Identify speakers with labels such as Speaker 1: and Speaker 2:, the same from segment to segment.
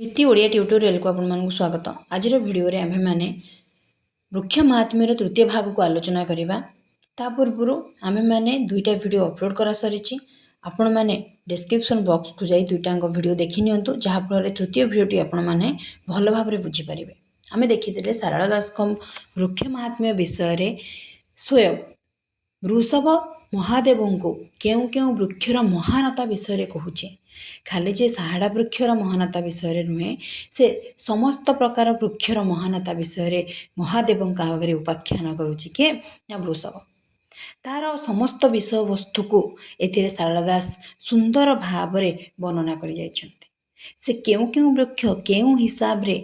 Speaker 1: ପ୍ରୀତି ଓଡ଼ିଆ ଟ୍ୟୁଟୋରିଆଲକୁ ଆପଣମାନଙ୍କୁ ସ୍ୱାଗତ। ଆଜିର ଭିଡ଼ିଓରେ ଆମ୍ଭେମାନେ ବୃକ୍ଷ ମହାତ୍ମ୍ୟର ତୃତୀୟ ଭାଗକୁ ଆଲୋଚନା କରିବା। ତା ପୂର୍ବରୁ ଆମ୍ଭେମାନେ ଦୁଇଟା ଭିଡ଼ିଓ ଅପଲୋଡ଼ କରା ସରିଛି। ଆପଣମାନେ ଡେସ୍କ୍ରିପସନ୍ ବକ୍ସକୁ ଯାଇ ଦୁଇଟାଙ୍କ ଭିଡ଼ିଓ ଦେଖି ନିଅନ୍ତୁ, ଯାହାଫଳରେ ତୃତୀୟ ଭିଡ଼ିଓଟି ଆପଣମାନେ ଭଲ ଭାବରେ ବୁଝିପାରିବେ। ଆମେ ଦେଖିଥିଲେ ସାରଳା ଦାସଙ୍କ ବୃକ୍ଷ ମହାତ୍ମ୍ୟ ବିଷୟରେ ସ୍ୱୟଂ ବୃଷଭ ମହାଦେବଙ୍କୁ କେଉଁ କେଉଁ ବୃକ୍ଷର ମହାନତା ବିଷୟରେ କହୁଛି। ଖାଲି ଯେ ସାହାଡ଼ା ବୃକ୍ଷର ମହାନତା ବିଷୟରେ ନୁହେଁ, ସେ ସମସ୍ତ ପ୍ରକାର ବୃକ୍ଷର ମହାନତା ବିଷୟରେ ମହାଦେବଙ୍କ ଆଗରେ ଉପାଖ୍ୟାନ କରୁଛି। କିଏ? ନା ବୃଷଭ। ତାର ସମସ୍ତ ବିଷୟବସ୍ତୁକୁ ଏଥିରେ ସାରଳା ଦାସ ସୁନ୍ଦର ଭାବରେ ବର୍ଣ୍ଣନା କରି ଯାଇଛନ୍ତି। ସେ କେଉଁ କେଉଁ ବୃକ୍ଷ କେଉଁ ହିସାବରେ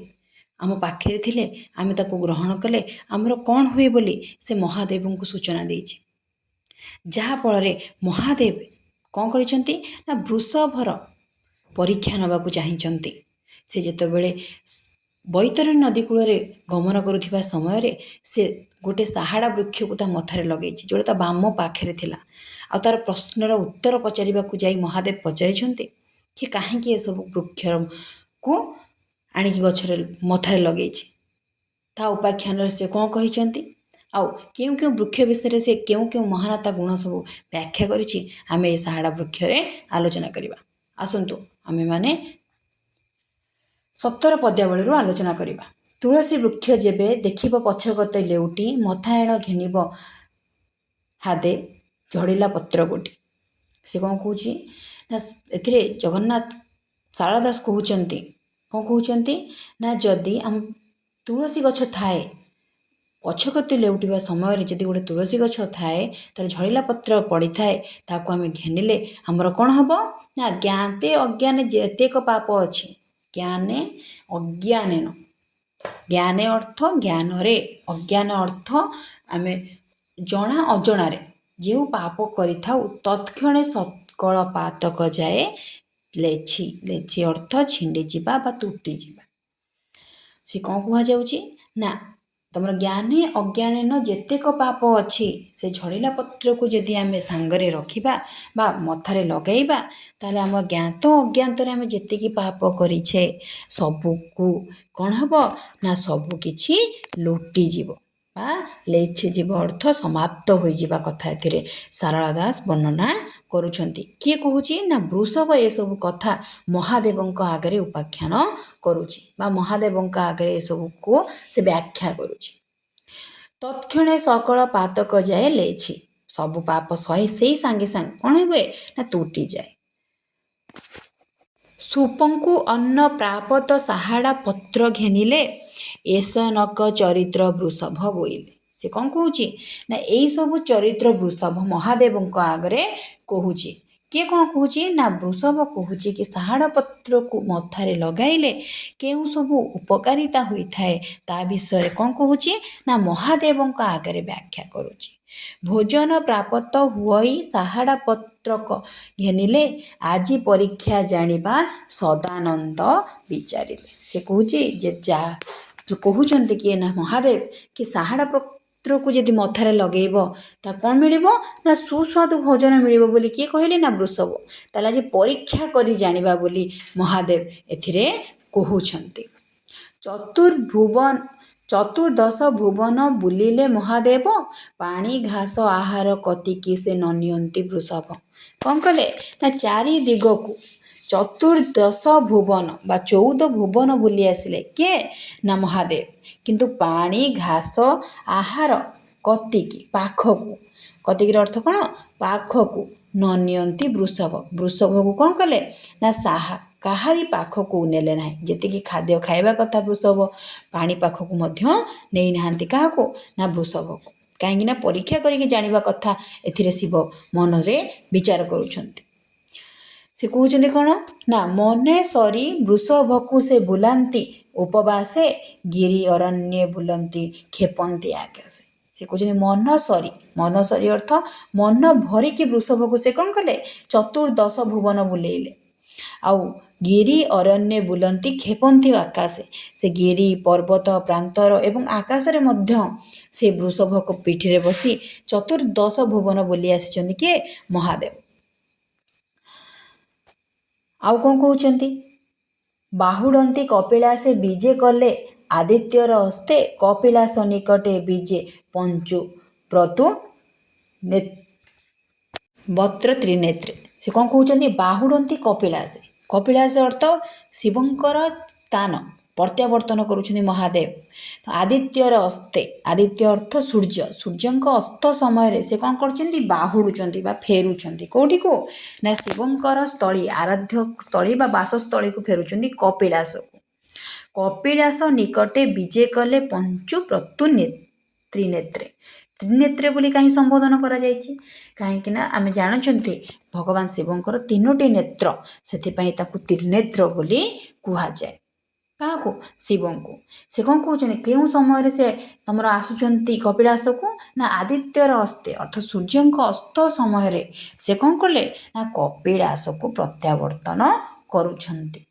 Speaker 1: ଆମ ପାଖରେ ଥିଲେ ଆମେ ତାକୁ ଗ୍ରହଣ କଲେ ଆମର କ'ଣ ହୁଏ ବୋଲି ସେ ମହାଦେବଙ୍କୁ ସୂଚନା ଦେଇଛି। ଯାହାଫଳରେ ମହାଦେବ କ'ଣ କରିଛନ୍ତି ନା ବୃଷଭର ପରୀକ୍ଷା ନେବାକୁ ଚାହିଁଛନ୍ତି। ସେ ଯେତେବେଳେ ବୈତରଣୀ ନଦୀ କୂଳରେ ଗମନ କରୁଥିବା ସମୟରେ ସେ ଗୋଟେ ସାହାଡ଼ା ବୃକ୍ଷକୁ ତା ମଥାରେ ଲଗେଇଛି, ଯେଉଁଟା ତା ବାମ ପାଖରେ ଥିଲା। ଆଉ ତାର ପ୍ରଶ୍ନର ଉତ୍ତର ପଚାରିବାକୁ ଯାଇ ମହାଦେବ ପଚାରିଛନ୍ତି କି କାହିଁକି ଏସବୁ ବୃକ୍ଷକୁ ଆଣିକି ଗଛରେ ମଥାରେ ଲଗେଇଛି। ତା ଉପାଖ୍ୟାନରେ ସେ କ'ଣ କହିଛନ୍ତି, ଆଉ କେଉଁ କେଉଁ ବୃକ୍ଷ ବିଷୟରେ ସେ କେଉଁ କେଉଁ ମହାନତା ଗୁଣ ସବୁ ବ୍ୟାଖ୍ୟା କରିଛି, ଆମେ ଏ ସାହାଡ଼ା ବୃକ୍ଷରେ ଆଲୋଚନା କରିବା। ଆସନ୍ତୁ ଆମେମାନେ 17 ପଦ୍ୟାବଳୀରୁ ଆଲୋଚନା କରିବା। ତୁଳସୀ ବୃକ୍ଷ ଯେବେ ଦେଖିବ ପଛଗତେ ଲେଉଟି, ମଥାଏଣ ଘେନିବ ହାଦେ ଝଡ଼ିଲା ପତ୍ର ଗୋଟି। ସେ କ'ଣ କହୁଛି ନା ଏଥିରେ ଜଗନ୍ନାଥ ସାରଳା ଦାସ କହୁଛନ୍ତି, କ'ଣ କହୁଛନ୍ତି ନା ଯଦି ଆମ ତୁଳସୀ ଗଛ ଥାଏ, ପଛଗତି ଲେଉଟିବା ସମୟରେ ଯଦି ଗୋଟେ ତୁଳସୀ ଗଛ ଥାଏ, ତାର ଝଡ଼ିଲା ପତ୍ର ପଡ଼ିଥାଏ, ତାକୁ ଆମେ ଘେନିଲେ ଆମର କ'ଣ ହେବ ନା ଜ୍ଞାତେ ଅଜ୍ଞାନେ ଯେତେକ ପାପ ଅଛି। ଜ୍ଞାନେ ଅଜ୍ଞାନେନ, ଜ୍ଞାନେ ଅର୍ଥ ଜ୍ଞାନରେ, ଅଜ୍ଞାନ ଅର୍ଥ ଆମେ ଜଣା ଅଜଣାରେ ଯେଉଁ ପାପ କରିଥାଉ ତତ୍କ୍ଷଣେ ସକଳ ପାତକ ଯାଏ ଲେଛି। ଲେଛି ଅର୍ଥ ଛିଣ୍ଡିଯିବା ବା ତୁଟିଯିବା। ସେ କ'ଣ କୁହାଯାଉଛି ନା ତମର ଜ୍ଞାନେ ଅଜ୍ଞାନେନ ଯେତେକ ପାପ ଅଛି, ସେ ଝଡ଼ିଲା ପତ୍ରକୁ ଯଦି ଆମେ ସାଙ୍ଗରେ ରଖିବା ବା ମଥାରେ ଲଗାଇବା, ତାହେଲେ ଆମ ଜ୍ଞାତ ଅଜ୍ଞାତରେ ଆମେ ଯେତିକି ପାପ କରିଛେ ସବୁକୁ କ'ଣ ହେବ ନା ସବୁ କିଛି ଲୁଟିଯିବ ବା ଲେଛିଯିବ ଅର୍ଥ ସମାପ୍ତ ହୋଇଯିବା କଥା ଏଥିରେ ସାରଳା ଦାସ ବର୍ଣ୍ଣନା କରୁଛନ୍ତି। କିଏ କହୁଛି ନା ବୃଷଭ ଏସବୁ କଥା ମହାଦେବଙ୍କ ଆଗରେ ଉପାଖ୍ୟାନ କରୁଛି ବା ମହାଦେବଙ୍କ ଆଗରେ ଏସବୁକୁ ସେ ବ୍ୟାଖ୍ୟା କରୁଛି। ତତ୍କ୍ଷଣେ ସକଳ ପାତକ ଯାଏ ଲେଛି, ସବୁ ପାପ ସେଇ ସାଙ୍ଗେ ସାଙ୍ଗେ କ'ଣ ହୁଏ ନା ତୁଟିଯାଏ। ସୁପଙ୍କୁ ଅନ୍ନ ପ୍ରାପତ ସାହାଡ଼ା ପତ୍ର ଘେନିଲେ, ଏସ ନକ ଚରିତ୍ର ବୃଷଭ ବୋଇଲେ। ସେ କ'ଣ କହୁଛି ନା ଏଇସବୁ ଚରିତ୍ର ବୃଷଭ ମହାଦେବଙ୍କ ଆଗରେ କହୁଛି। କିଏ କ'ଣ କହୁଛି ନା ବୃଷଭ କହୁଛି କି ସାହାଡ଼ା ପତ୍ରକୁ ମଥାରେ ଲଗାଇଲେ କେଉଁ ସବୁ ଉପକାରିତା ହୋଇଥାଏ, ତା ବିଷୟରେ କ'ଣ କହୁଛି ନା ମହାଦେବଙ୍କ ଆଗରେ ବ୍ୟାଖ୍ୟା କରୁଛି। ଭୋଜନ ପ୍ରାପତ ହୁଅଇ ସାହାଡ଼ା ପତ୍ରକ ଘେନିଲେ, ଆଜି ପରୀକ୍ଷା ଜାଣିବା ସଦାନନ୍ଦ ବିଚାରିଲେ। ସେ କହୁଛି ଯେ କହୁଛନ୍ତି କିଏ ନା ମହାଦେବ କି ସାହାଡ଼ା ପତ୍ରକୁ ଯଦି ମଥାରେ ଲଗେଇବ ତା କ'ଣ ମିଳିବ ନା ସୁସ୍ୱାଦୁ ଭୋଜନ ମିଳିବ ବୋଲି କିଏ କହିଲେ ନା ବୃଷଭ। ତାହେଲେ ଆଜି ପରୀକ୍ଷା କରି ଜାଣିବା ବୋଲି ମହାଦେବ ଏଥିରେ କହୁଛନ୍ତି। ଚତୁର୍ଦଶ ଭୁବନ ବୁଲିଲେ ମହାଦେବ, ପାଣି ଘାସ ଆହାର କତିକି ସେ ନ ନିଅନ୍ତି ବୃଷଭ। କ'ଣ କଲେ ନା ଚାରି ଦିଗକୁ ଚତୁର୍ଦଶ ଭୁବନ ବା 14 ଭୁବନ ବୁଲି ଆସିଲେ କିଏ ନା ମହାଦେବ, କିନ୍ତୁ ପାଣି ଘାସ ଆହାର କତିକି ପାଖକୁ, କତିକିର ଅର୍ଥ କ'ଣ ପାଖକୁ ନ ନିଅନ୍ତି ବୃଷଭ। ବୃଷଭକୁ କ'ଣ କଲେ ନା କାହାରି ପାଖକୁ ନେଲେ ନାହିଁ। ଯେତିକି ଖାଦ୍ୟ ଖାଇବା କଥା ବୃଷଭ ପାଣି ପାଖକୁ ମଧ୍ୟ ନେଇନାହାନ୍ତି। କାହାକୁ ନା ବୃଷଭକୁ। କାହିଁକି ନା ପରୀକ୍ଷା କରିକି ଜାଣିବା କଥା ଏଥିରେ ଶିବ ମନରେ ବିଚାର କରୁଛନ୍ତି। ସେ କହୁଛନ୍ତି କ'ଣ ନା ମନେ ସରି ବୃଷଭକୁ ସେ ବୁଲାନ୍ତି ଉପବାସେ, ଗିରି ଅରଣ୍ୟେ ବୁଲନ୍ତି କ୍ଷେପନ୍ତି ଆକାଶେ। ସେ କହୁଛନ୍ତି ମନ ସରି ଅର୍ଥ ମନ ଭରିକି ବୃଷଭକୁ ସେ କ'ଣ କଲେ ଚତୁର୍ଦଶ ଭୁବନ ବୁଲେଇଲେ। ଆଉ ଗିରି ଅରଣ୍ୟେ ବୁଲନ୍ତି କ୍ଷେପନ୍ତି ଆକାଶେ, ସେ ଗିରି ପର୍ବତ ପ୍ରାନ୍ତର ଏବଂ ଆକାଶରେ ମଧ୍ୟ ସେ ବୃଷଭକ ପିଠିରେ ବସି ଚତୁର୍ଦଶ ଭୁବନ ବୁଲି ଆସିଛନ୍ତି କିଏ ମହାଦେବ। ଆଉ କ'ଣ କହୁଛନ୍ତି ବାହୁଡ଼ନ୍ତି କପିଳାସେ ବିଜେ କଲେ ଆଦିତ୍ୟର ହସ୍ତେ କପିଳାସ ନିକଟେ ବିଜେ ପଞ୍ଚୁ ପ୍ରତୁ ବତ୍ର ତ୍ରିନେତ୍ରେ। ସେ କ'ଣ କହୁଛନ୍ତି? ବାହୁଡ଼ନ୍ତି କପିଳାସେ। କପିଳାସ ଅର୍ଥ ଶିବଙ୍କର ସ୍ଥାନ ପ୍ରତ୍ୟାବର୍ତ୍ତନ କରୁଛନ୍ତି ମହାଦେବ। ତ ଆଦିତ୍ୟର ହସ୍ତେ, ଆଦିତ୍ୟ ଅର୍ଥ ସୂର୍ଯ୍ୟ, ସୂର୍ଯ୍ୟଙ୍କ ଅସ୍ତ ସମୟରେ ସେ କ'ଣ କରୁଛନ୍ତି? ବାହୁଡ଼ୁଛନ୍ତି ବା ଫେରୁଛନ୍ତି। କେଉଁଠିକୁ? ନା ଶିବଙ୍କର ସ୍ଥଳୀ, ଆରାଧ୍ୟ ସ୍ଥଳୀ ବା ବାସସ୍ଥଳୀକୁ ଫେରୁଛନ୍ତି କପିଳାସକୁ। କପିଳାସ ନିକଟେ ବିଜେ କଲେ ପଞ୍ଚୁ ପ୍ରତୁ ତ୍ରିନେତ୍ରେ। ତ୍ରିନେତ୍ରେ ବୋଲି କାହିଁ ସମ୍ବୋଧନ କରାଯାଇଛି? କାହିଁକି ନା ଆମେ ଜାଣୁଛନ୍ତି ଭଗବାନ ଶିବଙ୍କର 3ଟି ନେତ୍ର, ସେଥିପାଇଁ ତାକୁ ତ୍ରିନେତ୍ର ବୋଲି କୁହାଯାଏ। କାହାକୁ? ଶିବଙ୍କୁ। ସେ କ'ଣ କହୁଛନ୍ତି? କେଉଁ ସମୟରେ ସେ ତମର ଆସୁଛନ୍ତି କପିଳାସକୁ? ନା ଆଦିତ୍ୟର ହସ୍ତେ ଅର୍ଥ ସୂର୍ଯ୍ୟଙ୍କ ଅସ୍ତ ସମୟରେ ସେ କ'ଣ କଲେ? ନା କପିଳାସକୁ ପ୍ରତ୍ୟାବର୍ତ୍ତନ କରୁଛନ୍ତି।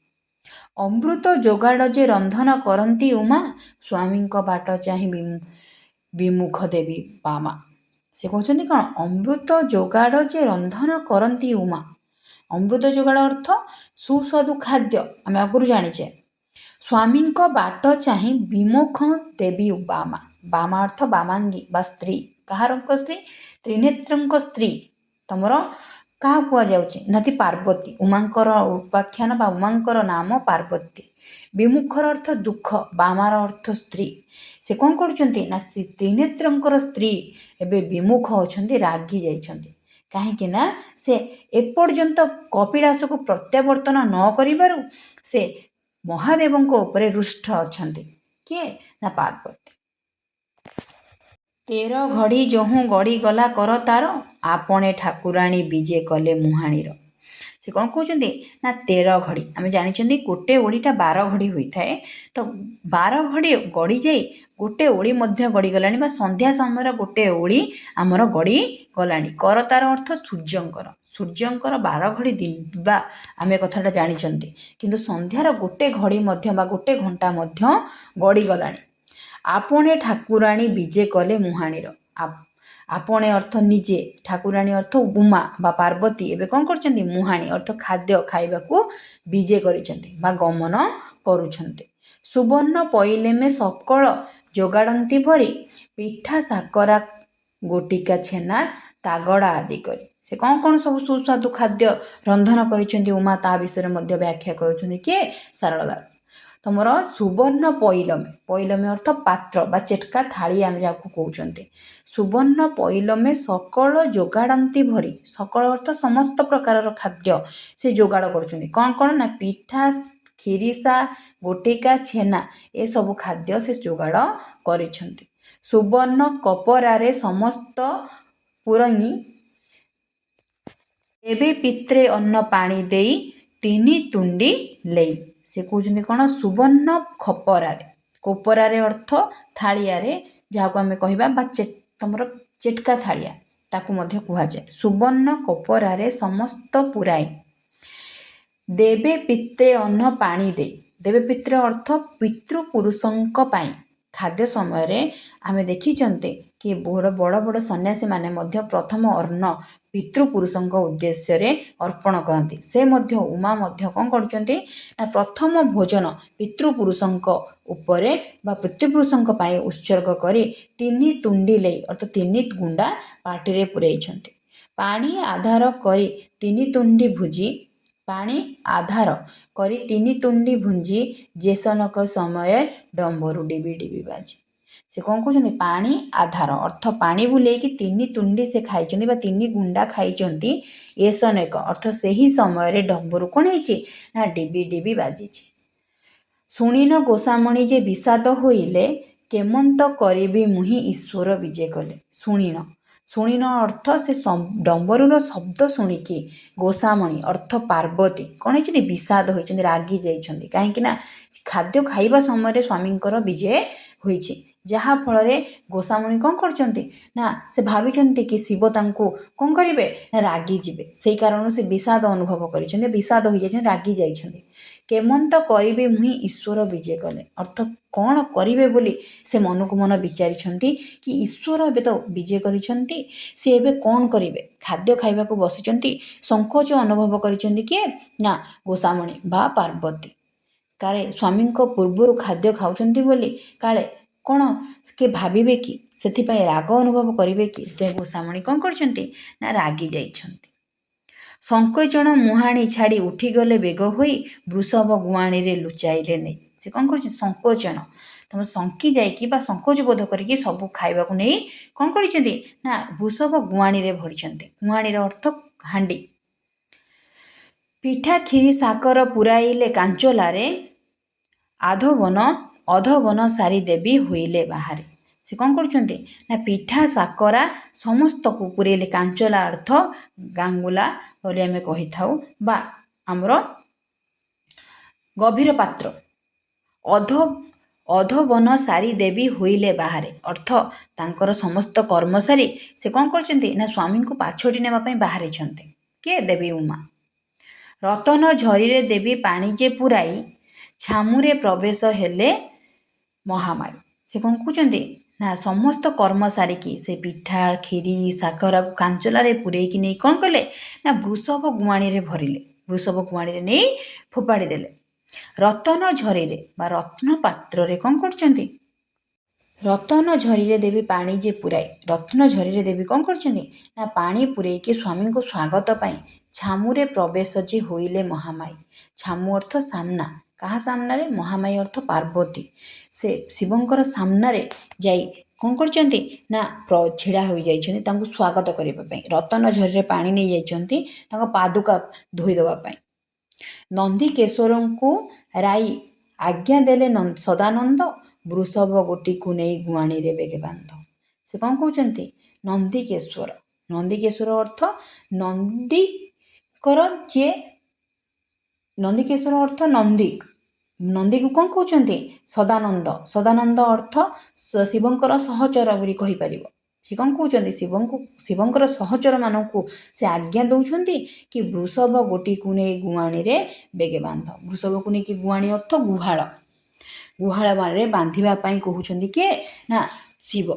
Speaker 1: ଅମୃତ ଯୋଗାଡ଼ ଯେ ରନ୍ଧନ କରନ୍ତି ଉମା, ସ୍ୱାମୀଙ୍କ ବାଟ ଚାହିଁ ବିମୁଖ ଦେବୀ ବାମା। ସେ କହୁଛନ୍ତି କ'ଣ? ଅମୃତ ଯୋଗାଡ଼ ଯେ ରନ୍ଧନ କରନ୍ତି ଉମା। ଅମୃତ ଯୋଗାଡ଼ ଅର୍ଥ ସୁସ୍ୱାଦୁ ଖାଦ୍ୟ, ଆମେ ଆଗରୁ ଜାଣିଛେ। ସ୍ୱାମୀଙ୍କ ବାଟ ଚାହିଁ ବିମୁଖ ଦେବୀ ବାମା। ବାମା ଅର୍ଥ ବାମାଙ୍ଗୀ ବା ସ୍ତ୍ରୀ। କାହାରଙ୍କ ସ୍ତ୍ରୀ? ତ୍ରିନେତ୍ରଙ୍କ ସ୍ତ୍ରୀ। ତମର କାହା କୁହାଯାଉଛି? ନାତି ପାର୍ବତୀ। ଉମାଙ୍କର ଉପାଖ୍ୟାନ ବା ଉମାଙ୍କର ନାମ ପାର୍ବତୀ। ବିମୁଖର ଅର୍ଥ ଦୁଃଖ, ବାମାର ଅର୍ଥ ସ୍ତ୍ରୀ। ସେ କ'ଣ କରୁଛନ୍ତି? ନା ତ୍ରିନେତ୍ରଙ୍କର ସ୍ତ୍ରୀ ଏବେ ବିମୁଖ ଅଛନ୍ତି, ରାଗି ଯାଇଛନ୍ତି। କାହିଁକି ନା ସେ ଏପର୍ଯ୍ୟନ୍ତ କପିଳାସକୁ ପ୍ରତ୍ୟାବର୍ତ୍ତନ ନ କରିବାରୁ ସେ ମହାଦେବଙ୍କ ଉପରେ ରୁଷ୍ଟ ଅଛନ୍ତି। କିଏ? ନା ପାର୍ବତୀ। 13 ଘଡ଼ି ଯହୁଁ ଗଡ଼ିଗଲା କର ତାର, ଆପଣା ଠାକୁରାଣୀ ବିଜେ କଲେ ମୁହାଣୀର। ସେ କ'ଣ କହୁଛନ୍ତି? ନା 13 ଘଡ଼ି, ଆମେ ଜାଣିଛନ୍ତି ଗୋଟେ ଓଳିଟା 12 ଘଡ଼ି ହୋଇଥାଏ। ତ 12 ଘଡ଼ି ଗଡ଼ିଯାଇ ଗୋଟେ ଓଳି ମଧ୍ୟ ଗଡ଼ିଗଲାଣି ବା ସନ୍ଧ୍ୟା ସମୟର ଗୋଟେ ଓଳି ଆମର ଗଡ଼ିଗଲାଣି। କର ତାର ଅର୍ଥ ସୂର୍ଯ୍ୟଙ୍କର। ସୂର୍ଯ୍ୟଙ୍କର 12 ଘଡ଼ି ଦିବା ଆମେ କଥାଟା ଜାଣିଛନ୍ତି, କିନ୍ତୁ ସନ୍ଧ୍ୟାର ଗୋଟେ ଘଡ଼ି ମଧ୍ୟ ବା ଗୋଟେ ଘଣ୍ଟା ମଧ୍ୟ ଗଡ଼ିଗଲାଣି। ଆପଣା ଠାକୁରାଣୀ ବିଜେ କଲେ ମୁହାଣୀର। ଆପଣା ଅର୍ଥ ନିଜେ, ଠାକୁରାଣୀ ଅର୍ଥ ଉମା ବା ପାର୍ବତୀ ଏବେ କ'ଣ କରୁଛନ୍ତି? ମୁହାଣୀ ଅର୍ଥ ଖାଦ୍ୟ ଖାଇବାକୁ ବିଜେ କରିଛନ୍ତି ବା ଗମନ କରୁଛନ୍ତି। ସୁବର୍ଣ୍ଣ ପଇଲେମେ ସକଳ ଯୋଗାଡ଼ନ୍ତି ଭରି, ପିଠା ସାକରା ଗୋଟିକା ଛେନା ତାଗଡ଼ା ଆଦି କରି। ସେ କ'ଣ କ'ଣ ସବୁ ସୁସ୍ୱାଦୁ ଖାଦ୍ୟ ରନ୍ଧନ କରିଛନ୍ତି ଉମା, ତା ବିଷୟରେ ମଧ୍ୟ ବ୍ୟାଖ୍ୟା କରୁଛନ୍ତି। କିଏ? ଶାରଳା ଦାସ। ତମର ସୁବର୍ଣ୍ଣ ପଇଲମେ, ପଇଲମେ ଅର୍ଥ ପାତ୍ର ବା ଚେଟକା ଥାଳି ଆମେ ଯାହାକୁ କହୁଛନ୍ତି। ସୁବର୍ଣ୍ଣ ପଇଲମେ ସକଳ ଯୋଗାଡ଼ନ୍ତି ଭରି, ସକଳ ଅର୍ଥ ସମସ୍ତ ପ୍ରକାରର ଖାଦ୍ୟ ସେ ଯୋଗାଡ଼ କରୁଛନ୍ତି। କ'ଣ କ'ଣ? ନା ପିଠା, କ୍ଷୀରିସା, ଗୋଟିକା, ଛେନା, ଏସବୁ ଖାଦ୍ୟ ସେ ଯୋଗାଡ଼ କରିଛନ୍ତି। ସୁବର୍ଣ୍ଣ କପରାରେ ସମସ୍ତ ପୁରଙ୍ଗି, ଏବେ ପିତ୍ରେ ଅନ୍ନ ପାଣି ଦେଇ, ତିନି ତୁଣ୍ଡି ଲେଇ। ସେ କହୁଛନ୍ତି କ'ଣ? ସୁବର୍ଣ୍ଣ ଖପରାରେ, କୋପରାରେ ଅର୍ଥ ଥାଳିଆରେ, ଯାହାକୁ ଆମେ କହିବା ବା ତମର ଚେଟକା ଥାଳିଆ ତାକୁ ମଧ୍ୟ କୁହାଯାଏ। ସୁବର୍ଣ୍ଣ କୋପରାରେ ସମସ୍ତ ପୁରାଇ, ଦେବେ ପିତ୍ରେ ଅନ୍ନ ପାଣି ଦେଇ। ଦେବେ ପିତ୍ରେ ଅର୍ଥ ପିତୃପୁରୁଷଙ୍କ ପାଇଁ। ଖାଦ୍ୟ ସମୟରେ ଆମେ ଦେଖିଛନ୍ତି କି ବଡ଼ ବଡ଼ ସନ୍ନ୍ୟାସୀମାନେ ମଧ୍ୟ ପ୍ରଥମ ଅନ୍ନ ପିତୃପୁରୁଷଙ୍କ ଉଦ୍ଦେଶ୍ୟରେ ଅର୍ପଣ କରନ୍ତି। ସେ ମଧ୍ୟ ଉମା ମଧ୍ୟ କ'ଣ କରୁଛନ୍ତି? ନା ପ୍ରଥମ ଭୋଜନ ପିତୃପୁରୁଷଙ୍କ ଉପରେ ବା ପିତୃପୁରୁଷଙ୍କ ପାଇଁ ଉତ୍ସର୍ଗ କରି ତିନି ତୁଣ୍ଡି ଲେଇ ଅର୍ଥ 3 ଗୁଣ୍ଡା ପାଟିରେ ପୂରେଇଛନ୍ତି। ପାଣି ଆଧାର କରି 3 ତୁଣ୍ଡି ଭୁଜି, ପାଣି ଆଧାର କରି 3 ତୁଣ୍ଡି ଭୁଞ୍ଜି, ଯେସନକ ସମୟ ଡମ୍ବରୁ ଡିବି ଡିବି ବାଜି। ସେ କ'ଣ କହୁଛନ୍ତି? ପାଣି ଆଧାର ଅର୍ଥ ପାଣି ବୁଲେଇକି 3 ତୁଣ୍ଡି ସେ ଖାଇଛନ୍ତି ବା 3 ଗୁଣ୍ଡା ଖାଇଛନ୍ତି। ଏସନେକ ଅର୍ଥ ସେହି ସମୟରେ ଡମ୍ବରୁ କ'ଣ ହେଇଛି? ନା ଡିବି ଡିବି ବାଜିଛି। ଶୁଣିନ ଗୋସାମଣୀ ଯେ ବିଷାଦ ହୋଇଲେ, କେମନ୍ତ କରିବି ମୁହିଁ ଈଶ୍ୱର ବିଜେ କଲେ। ଶୁଣିନ, ଶୁଣିନ ଅର୍ଥ ସେ ଡମ୍ବରୁର ଶବ୍ଦ ଶୁଣିକି ଗୋସାମଣୀ ଅର୍ଥ ପାର୍ବତୀ କ'ଣ ହେଇଛନ୍ତି? ବିଷାଦ ହୋଇଛନ୍ତି, ରାଗି ଯାଇଛନ୍ତି। କାହିଁକି ନା ଖାଦ୍ୟ ଖାଇବା ସମୟରେ ସ୍ୱାମୀଙ୍କର ବିଜେ ହୋଇଛି, ଯାହାଫଳରେ ଗୋସାମଣୀ କ'ଣ କରିଛନ୍ତି? ନା ସେ ଭାବିଛନ୍ତି କି ଶିବ ତାଙ୍କୁ କ'ଣ କରିବେ? ନା ରାଗିଯିବେ। ସେଇ କାରଣରୁ ସେ ବିଷାଦ ଅନୁଭବ କରିଛନ୍ତି, ବିଷାଦ ହୋଇଯାଇଛନ୍ତି, ରାଗି ଯାଇଛନ୍ତି। କେମନ୍ତ କରିବେ ମୁହିଁ ଈଶ୍ୱର ବିଜେ କଲେ ଅର୍ଥ କ'ଣ କରିବେ ବୋଲି ସେ ମନକୁ ମନ ବିଚାରିଛନ୍ତି କି ଈଶ୍ୱର ଏବେ ତ ବିଜେ କରିଛନ୍ତି, ସେ ଏବେ କ'ଣ କରିବେ? ଖାଦ୍ୟ ଖାଇବାକୁ ବସିଛନ୍ତି, ସଂକୋଚ ଅନୁଭବ କରିଛନ୍ତି। କିଏ? ନା ଗୋସାମଣୀ ବା ପାର୍ବତୀ। କାଳେ ସ୍ୱାମୀଙ୍କ ପୂର୍ବରୁ ଖାଦ୍ୟ ଖାଉଛନ୍ତି ବୋଲି କାଳେ କ'ଣ କିଏ ଭାବିବେ କି, ସେଥିପାଇଁ ରାଗ ଅନୁଭବ କରିବେ କି, ସେଥିପାଇଁ ଗୋସାମଣୀ କ'ଣ କରିଛନ୍ତି ନା ରାଗି ଯାଇଛନ୍ତି। ସଙ୍କୋଚନ ମୁହାଁଣି ଛାଡ଼ି ଉଠିଗଲେ ବେଗ ହୋଇ, ବୃଷଭ ଗୁଆଣିରେ ଲୁଚାଇଲେ ନେଇ। ସେ କ'ଣ କରୁଛନ୍ତି, ସଙ୍କୋଚନ, ତମେ ଶଙ୍କି ଯାଇକି ବା ସଙ୍କୋଚ ବୋଧ କରିକି ସବୁ ଖାଇବାକୁ ନେଇ କ'ଣ କରିଛନ୍ତି ନା ବୃଷଭ ଗୁଆଣିରେ ଭରିଛନ୍ତି। ଗୁଆଣିର ଅର୍ଥ ହାଣ୍ଡି। ପିଠା କ୍ଷୀରି ସାକର ପୁରାଇଲେ କାଞ୍ଚଲାରେ, ଅଧବନ ସାରି ଦେବି ହୋଇଲେ ବାହାରେ। ସେ କ'ଣ କରୁଛନ୍ତି ନା ପିଠା ସାକରା ସମସ୍ତକୁ ପୁରେଇଲେ, କାଞ୍ଚଲା ଅର୍ଥ ଗାଙ୍ଗୁଲା ବୋଲି ଆମେ କହିଥାଉ ବା ଆମର ଗଭୀର ପାତ୍ର। ଅଧବନ ସାରି ଦେବି ହୋଇଲେ ବାହାରେ ଅର୍ଥ ତାଙ୍କର ସମସ୍ତ କର୍ମ ସାରି ସେ କ'ଣ କରିଛନ୍ତି ନା ସ୍ୱାମୀଙ୍କୁ ପାଛୋଟି ନେବା ପାଇଁ ବାହାରିଛନ୍ତି। କିଏ? ଦେବୀ ଉମା। ରତନ ଝରିରେ ଦେବୀ ପାଣି ଯେ ପୁରାଇ, ଛାମୁରେ ପ୍ରବେଶ ହେଲେ ମହାମାଇ। ସେ କ'ଣ କହୁଛନ୍ତି ନା ସମସ୍ତ କର୍ମ ସାରିକି ସେ ପିଠା କ୍ଷୀରି ସାକରାକୁ କାଞ୍ଚଲାରେ ପୂରେଇକି ନେଇ କ'ଣ କଲେ ନା ବୃଷଭ ଗୁଆଣିରେ ଭରିଲେ। ବୃଷଭ ଗୁଆଣିରେ ନେଇ ଫୋପାଡ଼ି ଦେଲେ। ରତନ ଝରିରେ ବା ରତ୍ନ ପାତ୍ରରେ କ'ଣ କରୁଛନ୍ତି, ରତନ ଝରିରେ ଦେବୀ ପାଣି ଯେ ପୁରାଇ, ରତ୍ନ ଝରିରେ ଦେବୀ କ'ଣ କରିଛନ୍ତି ନା ପାଣି ପୂରେଇକି ସ୍ୱାମୀଙ୍କୁ ସ୍ୱାଗତ ପାଇଁ ଛାମୁରେ ପ୍ରବେଶ ଯେ ହୋଇଲେ ମହାମାଇ। ଛାମୁ ଅର୍ଥ ସାମ୍ନା, କାହା ସାମ୍ନାରେ? ମହାମାଇ ଅର୍ଥ ପାର୍ବତୀ। ସେ ଶିବଙ୍କର ସାମ୍ନାରେ ଯାଇ କ'ଣ କରିଛନ୍ତି ନା ଛିଡ଼ା ହୋଇଯାଇଛନ୍ତି ତାଙ୍କୁ ସ୍ୱାଗତ କରିବା ପାଇଁ। ରତନ ଝରିରେ ପାଣି ନେଇଯାଇଛନ୍ତି ତାଙ୍କ ପାଦୁକା ଧୋଇଦେବା ପାଇଁ। ନନ୍ଦିକେଶ୍ୱରଙ୍କୁ ରାଇ ଆଜ୍ଞା ଦେଲେ ସଦାନନ୍ଦ, ବୃଷଭ ଗୋଟିକୁ ନେଇ ଗୁଆଣିରେ ବେଗେ ବାନ୍ଧ। ସେ କ'ଣ କହୁଛନ୍ତି ନନ୍ଦିକେଶ୍ୱର, ନନ୍ଦିକେଶ୍ୱର ଅର୍ଥ ନନ୍ଦୀଙ୍କର ଯିଏ, ନନ୍ଦିକେଶ୍ୱର ଅର୍ଥ ନନ୍ଦୀ, ନନ୍ଦୀକୁ କ'ଣ କହୁଛନ୍ତି ସଦାନନ୍ଦ। ସଦାନନ୍ଦ ଅର୍ଥ ଶିବଙ୍କର ସହଚର ବୋଲି କହିପାରିବ। ସେ କ'ଣ କହୁଛନ୍ତି ଶିବଙ୍କର ସହଚରମାନଙ୍କୁ ସେ ଆଜ୍ଞା ଦେଉଛନ୍ତି କି ବୃଷଭ ଗୋଟିକୁ ନେଇ ଗୁଆଣିରେ ବେଗେ ବାନ୍ଧ। ବୃଷଭକୁ ନେଇକି ଗୁଆଣି ଅର୍ଥ ଗୁହାଳ, ଗୁହାଳରେ ବାନ୍ଧିବା ପାଇଁ କହୁଛନ୍ତି କିଏ ନା ଶିବ।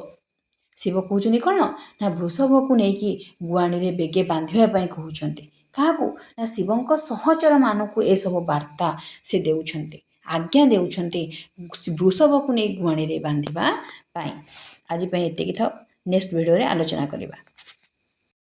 Speaker 1: ଶିବ କହୁଛନ୍ତି କ'ଣ ନା ବୃଷଭକୁ ନେଇକି ଗୁଆଣିରେ ବେଗେ ବାନ୍ଧିବା ପାଇଁ କହୁଛନ୍ତି। କାହାକୁ ନା ଶିବଙ୍କ ସହଚରମାନଙ୍କୁ ଏସବୁ ବାର୍ତ୍ତା ସେ ଦେଉଛନ୍ତି, ଆଜ୍ଞା ଦେଉଛନ୍ତି ବୃଷଭକୁ ନେଇ ଗୁଆଣିରେ ବାନ୍ଧିବା ପାଇଁ। ଆଜି ପାଇଁ ଏତିକି ଥାଉ, ନେକ୍ସଟ ଭିଡ଼ିଓରେ ଆଲୋଚନା କରିବା।